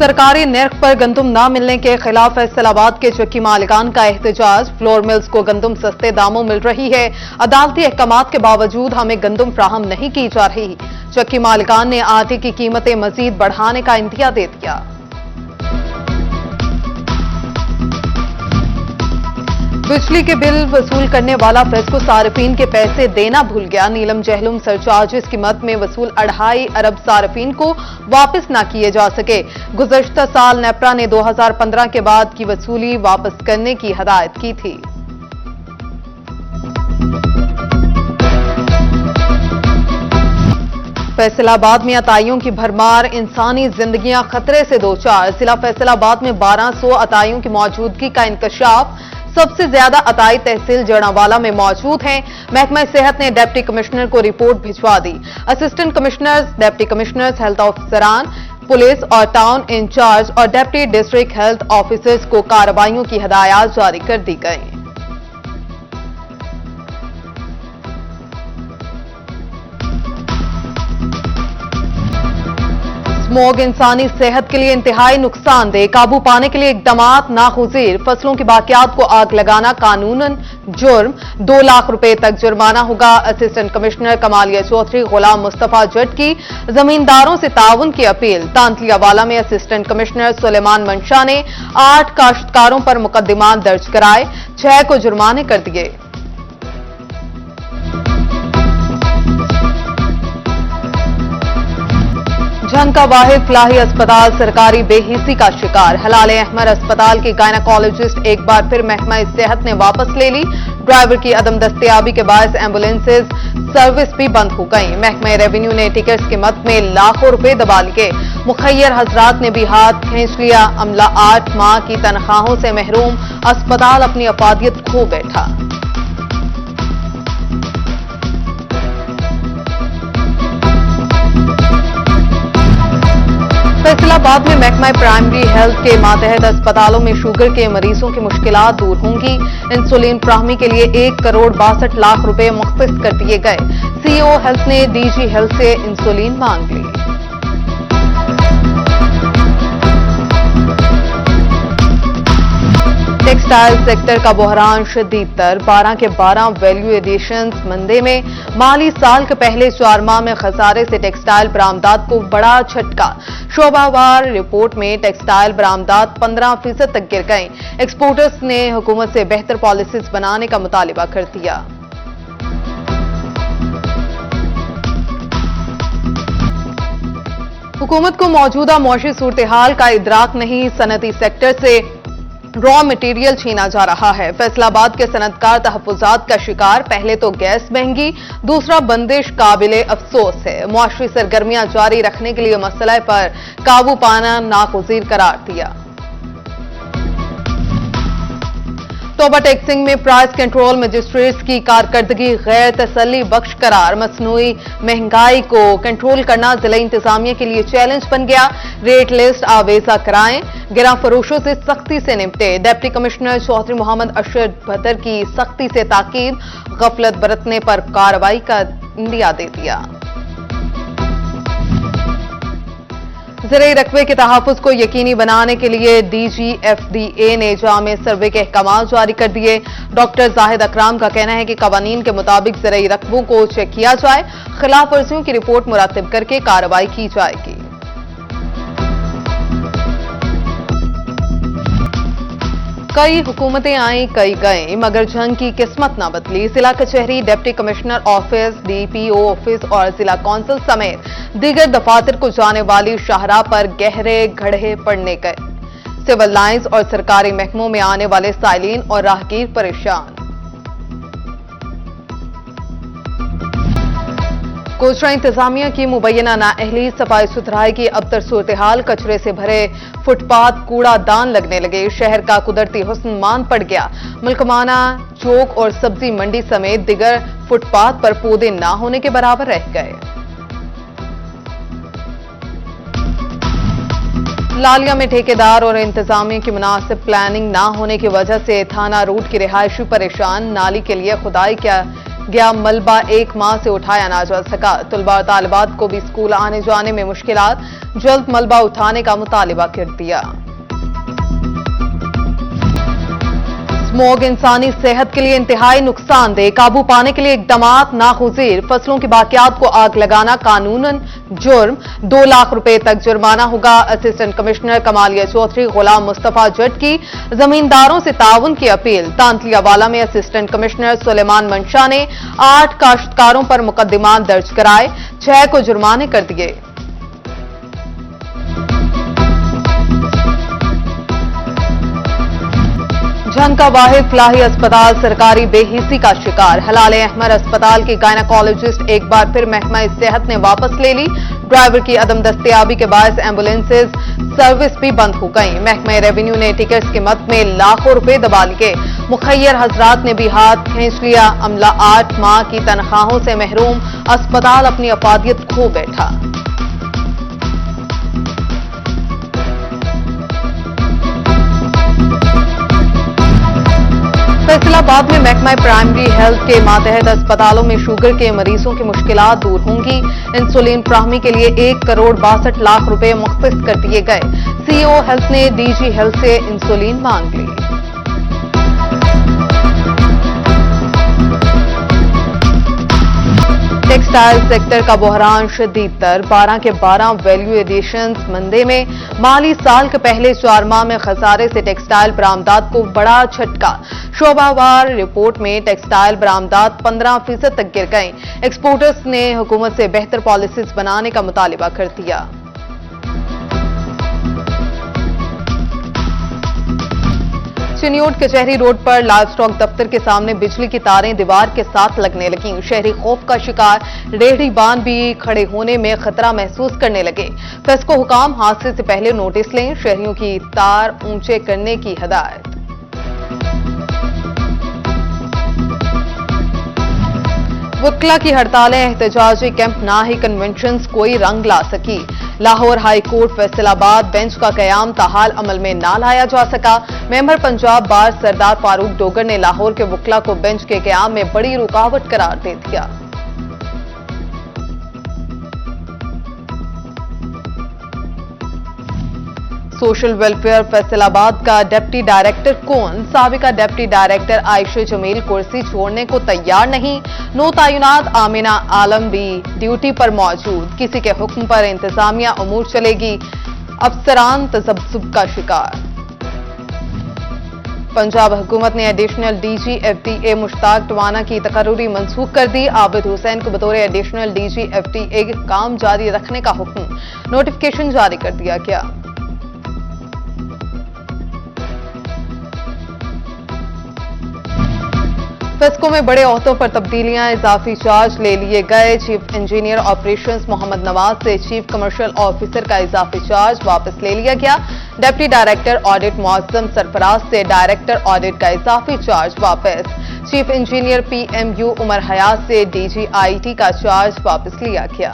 सरकारी नर्ख पर गंदम न मिलने के खिलाफ फैसलाबाद के चक्की मालिकान का एहतजाज। फ्लोर मिल्स को गंदम सस्ते दामों मिल रही है, अदालती अहकामात के बावजूद हमें गंदम फ्राहम नहीं की जा रही। चक्की मालिकान ने आटे की कीमतें मजीद बढ़ाने का इंदिया दे दिया। बिजली के बिल वसूल करने वाला फेस्को सार्फिन के पैसे देना भूल गया। नीलम जहलुम सरचार्जेस की मद में वसूल 2.5 अरब सार्फिन को वापस न किए जा सके। गुज़श्ता साल नेपरा ने 2015 के बाद की वसूली वापस करने की हदायत की थी। फैसलाबाद में अताइयों की भरमार, इंसानी जिंदगियां खतरे से दो चार। जिला फैसलाबाद में 1200 अताइयों की मौजूदगी का इंकशाफ। सबसे ज्यादा अताई तहसील जड़ावाला में मौजूद हैं। महकमा सेहत ने डिप्टी कमिश्नर को रिपोर्ट भिजवा दी। Assistant commissioners, deputy commissioners, health ऑफिसरान, पुलिस और टाउन इंचार्ज और डिप्टी डिस्ट्रिक्ट हेल्थ ऑफिसर्स को कार्रवाइयों की हिदायत जारी कर दी गई। स्मॉग इंसानी सेहत के लिए इंतहाई नुकसानदेह, काबू पाने के लिए इकदामात नागुज़ीर। फसलों की बाकियात को आग लगाना कानूनन जुर्म, 2 लाख रुपए तक जुर्माना होगा। असिस्टेंट कमिश्नर कमालिया चौधरी गुलाम मुस्तफा जट की जमींदारों से ताउन की अपील। तांतलियावाला में असिस्टेंट कमिश्नर सुलेमान मंशा ने 8 काश्तकारों पर मुकदमा दर्ज कराए, 6 को जुर्माने कर दिए। झंग का वाहिद फलाही अस्पताल सरकारी बेहिसी का शिकार। हलाले अहमद अस्पताल की गायनाकोलॉजिस्ट एक बार फिर महकमा सेहत ने वापस ले ली। ड्राइवर की अदम दस्तयाबी के बायस एम्बुलेंसेज सर्विस भी बंद हो गई। महकमा रेवेन्यू ने टिकट्स की मद में लाखों रुपए दबा लिए। मुखैयर हजरात ने भी हाथ खींच लिया। अमला 8 माह की तनख्वाहों से महरूम, अस्पताल अपनी अफादियत खो बैठा। फैसलाबाद में महकमा प्राइमरी हेल्थ के मातहत अस्पतालों में शुगर के मरीजों की मुश्किलात दूर होंगी। इंसुलिन फ्राहमी के लिए 1 करोड़ 62 लाख रुपए मुख्तस कर दिए गए। सीईओ हेल्थ ने डीजी हेल्थ से इंसुलिन मांग ली। टेक्सटाइल सेक्टर का बहरान शदीद तर। 12 के 12 वैल्यू एडिशंस मंदे में। माली साल के पहले 4 माह में खसारे से टेक्सटाइल बरामदात को बड़ा झटका। शोबावार रिपोर्ट में टेक्सटाइल बरामदात 15% तक गिर गए। एक्सपोर्टर्स ने हुकूमत से बेहतर पॉलिसीज बनाने का मुतालिबा कर दिया। हुकूमत को मौजूदा मौशी सूरत हाल का इदराक नहीं, सनती सेक्टर से रॉ मटेरियल छीना जा रहा है। फैसलाबाद के सनतकार तहफुजात का शिकार। पहले तो गैस महंगी, दूसरा बंदिश काबिले अफसोस है। मुआशरी सरगर्मियां जारी रखने के लिए मसले पर काबू पाना नागुज़ीर करार दिया। तोबा टैक्सिंग में प्राइस कंट्रोल मजिस्ट्रेट्स की कारकर्दगी गैर तसल्ली बख्श करार। मसनूई महंगाई को कंट्रोल करना जिला इंतजामिया के लिए चैलेंज बन गया। रेट लिस्ट आवेजा कराएं, गिरा फरोशों से सख्ती से निपटे। डिप्टी कमिश्नर चौधरी मोहम्मद अशरफ बदर की सख्ती से ताकीद। गफलत बरतने पर कार्रवाई का इंदिया दे दिया। ज़राई रकबे के तहफ़्फ़ुज़ को यकीनी बनाने के लिए DGFDA ने जामे सर्वे के अहकाम जारी कर दिए। डॉक्टर जाहिद अकराम का कहना है कि कवानीन के मुताबिक ज़राई रकबों को चेक किया जाए, खिलाफ वर्जियों की रिपोर्ट मुरतब करके कार्रवाई की जाएगी। कई हुकूमतें आई, कई गए, मगर जंग की किस्मत न बदली। जिला कचहरी, deputy commissioner office, DPO office और जिला कौंसिल समेत दीगर दफातर को जाने वाली शाहराह पर गहरे गड्ढे पड़ने गए। सिविल लाइंस और सरकारी महकमों में आने वाले साइलिन और राहगीर परेशान। कोचरा इंतजामिया की मुबैना नाअहली, सफाई सुथराई की अबतर सूरत हाल। कचरे से भरे फुटपाथ, कूड़ा दान लगने लगे। शहर का कुदरती हुस्न मान पड़ गया। मुल्कमाना चौक और सब्जी मंडी समेत दिगर फुटपाथ पर पौधे ना होने के बराबर रह गए। लालिया में ठेकेदार और इंतजामिया की मुनासिब प्लानिंग ना होने की वजह से थाना रोड की रिहायशी परेशान। नाली के लिए खुदाई गया मलबा 1 माह से उठाया ना जा सका। तुलबा और तालिबात को भी स्कूल आने जाने में मुश्किलात, जल्द मलबा उठाने का मुतालिबा कर दिया। स्मॉग इंसानी सेहत के लिए इंतहाई नुकसानदेह, काबू पाने के लिए इकदामात नागुज़ीर। फसलों की बाकियात को आग लगाना कानूनन जुर्म, 2 लाख रुपए तक जुर्माना होगा। असिस्टेंट कमिश्नर कमालिया चौधरी गुलाम मुस्तफा जट की जमींदारों से ताउन की अपील। तांतलियावाला में असिस्टेंट कमिश्नर सुलेमान मंशा ने 8 काश्तकारों पर मुकदमात दर्ज कराए, 6 को जुर्माने कर दिए। झनका वाहिद फलाही अस्पताल सरकारी बेहिसी का शिकार। हलाल अहमद अस्पताल की गायनाकोलॉजिस्ट एक बार फिर महकमा सेहत ने वापस ले ली। ड्राइवर की अदम दस्तयाबी के बायस एम्बुलेंसेज सर्विस भी बंद हो गई। महकमा रेवेन्यू ने टिकट्स की मद में लाखों रुपए दबा लिए। मुखैयर हजरात ने भी हाथ खींच लिया। अमला 8 माह की तनख्वाहों से महरूम, अस्पताल अपनी अफादियत खो बैठा। फैसलाबाद में महकमा प्राइमरी हेल्थ के मातहत अस्पतालों में शुगर के मरीजों की मुश्किलात दूर होंगी। इंसुलिन फ्राहमी के लिए 1 करोड़ 62 लाख रुपए मुख्तस कर दिए गए। सीईओ हेल्थ ने डीजी हेल्थ से इंसुलिन मांग ली। टेक्सटाइल सेक्टर का बहरान शदीद तर, 12 के 12 वैल्यू एडिशंस मंदे में। माली साल के पहले 4 माह में खसारे से टेक्सटाइल बरामदात को बड़ा झटका। शोबावार रिपोर्ट में टेक्सटाइल बरामदात 15% तक गिर गए। एक्सपोर्टर्स ने हुकूमत से बेहतर पॉलिसीज बनाने का मुतालिबा कर दिया। चिन्योट कचहरी रोड पर लाइव स्टॉक दफ्तर के सामने बिजली की तारें दीवार के साथ लगने लगीं। शहरी खौफ का शिकार, रेहड़ीबान भी खड़े होने में खतरा महसूस करने लगे। फेस्को हुकाम हादसे से पहले नोटिस लें, शहरियों की तार ऊंचे करने की हिदायत। वकला की हड़तालें, एहतजाजी कैंप ना ही कन्वेंशंस कोई रंग ला सकी। Lahore high court Faisalabad bench का कयाम ताहाल अमल में ना लाया जा सका। मेंबर पंजाब बार सरदार फारूक डोगर ने लाहौर के वकला को बेंच के कयाम में बड़ी रुकावट करार दे दिया। सोशल वेलफेयर फैसलाबाद का डिप्टी डायरेक्टर कौन? साबिका डिप्टी डायरेक्टर आयशा जमील कुर्सी छोड़ने को तैयार नहीं। नो तैनात आमिना आलम भी ड्यूटी पर मौजूद। किसी के हुक्म पर इंतजामिया उमूर चलेगी, अफसरान तजब्जुब का शिकार। पंजाब हुकूमत ने additional DG FDA Mushtaq Tawana की तकर्री मंसूख कर दी। आबिद हुसैन को बतौर एडिशनल डीजी एफडीए काम जारी रखने का हुक्म, नोटिफिकेशन जारी कर दिया गया। फेस्को में बड़े ओहदों पर तब्दीलियां, इजाफी चार्ज ले लिए गए। Chief engineer operations Mohammad Nawaz से चीफ कमर्शियल ऑफिसर का इजाफी चार्ज वापस ले लिया गया। Deputy director audit Muazzam Sarfaraz से डायरेक्टर ऑडिट का इजाफी चार्ज वापस। चीफ इंजीनियर पीएमयू उमर हयात से डीजी आईटी का चार्ज वापस लिया गया।